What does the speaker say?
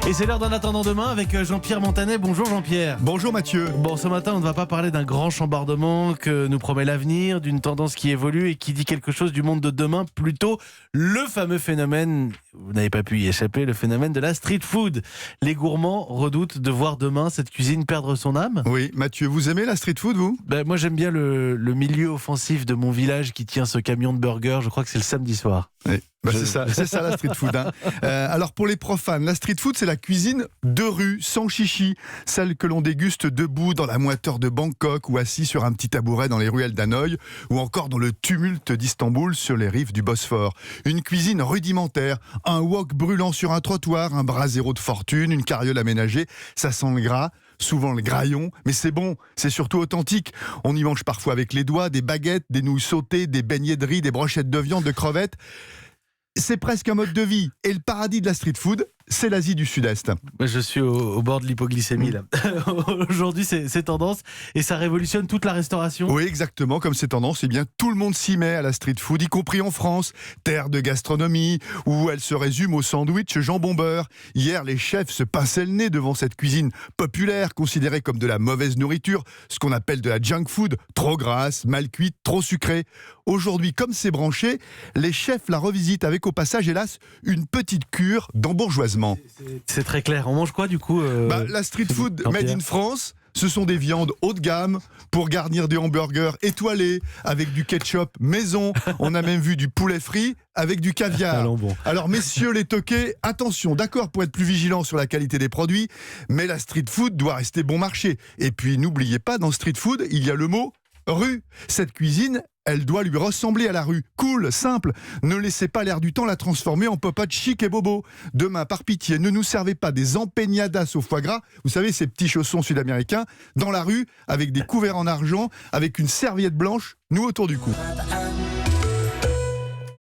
Et c'est l'heure d'En attendant demain avec Jean-Pierre Montanet. Bonjour Jean-Pierre. Bonjour Mathieu. Bon, ce matin, on ne va pas parler d'un grand chambardement que nous promet l'avenir, d'une tendance qui évolue et qui dit quelque chose du monde de demain, plutôt le fameux phénomène, vous n'avez pas pu y échapper, le phénomène de la street food. Les gourmands redoutent de voir demain cette cuisine perdre son âme. Oui, Mathieu, vous aimez la street food, vous ? Moi, j'aime bien le milieu offensif de mon village qui tient ce camion de burgers. Je crois que c'est le samedi soir. Oui. C'est ça la street food. Alors pour les profanes, la street food c'est la cuisine de rue, sans chichi, celle que l'on déguste debout dans la moiteur de Bangkok ou assis sur un petit tabouret dans les ruelles d'Hanoï ou encore dans le tumulte d'Istanbul sur les rives du Bosphore. Une cuisine rudimentaire, un wok brûlant sur un trottoir, un brasero de fortune, une carriole aménagée, ça sent le gras. Souvent le graillon, mais c'est bon, c'est surtout authentique. On y mange parfois avec les doigts, des baguettes, des nouilles sautées, des beignets de riz, des brochettes de viande, de crevettes. C'est presque un mode de vie. Et le paradis de la street food, c'est l'Asie du Sud-Est. Je suis au bord de l'hypoglycémie là. Aujourd'hui, c'est tendance et ça révolutionne toute la restauration. Oui, exactement, comme c'est tendance, eh bien tout le monde s'y met à la street food, y compris en France, terre de gastronomie, où elle se résume au sandwich jambon-beurre. Hier, les chefs se pinçaient le nez devant cette cuisine populaire, considérée comme de la mauvaise nourriture, ce qu'on appelle de la junk food, trop grasse, mal cuite, trop sucrée. Aujourd'hui, comme c'est branché, les chefs la revisitent avec au passage, hélas, une petite cure d'embourgeoisement. C'est très clair. On mange quoi du coup La street food made in France, ce sont des viandes haut de gamme pour garnir des hamburgers étoilés avec du ketchup maison. On a même vu du poulet frit avec du caviar. Alors messieurs les toqués, attention, d'accord pour être plus vigilant sur la qualité des produits, mais la street food doit rester bon marché. Et puis n'oubliez pas, dans street food, il y a le mot rue. Cette cuisine, elle doit lui ressembler à la rue. Cool, simple. Ne laissez pas l'air du temps la transformer en popote chic et bobo. Demain, par pitié, ne nous servez pas des empeñadas au foie gras, vous savez, ces petits chaussons sud-américains, dans la rue, avec des couverts en argent, avec une serviette blanche, nous autour du cou.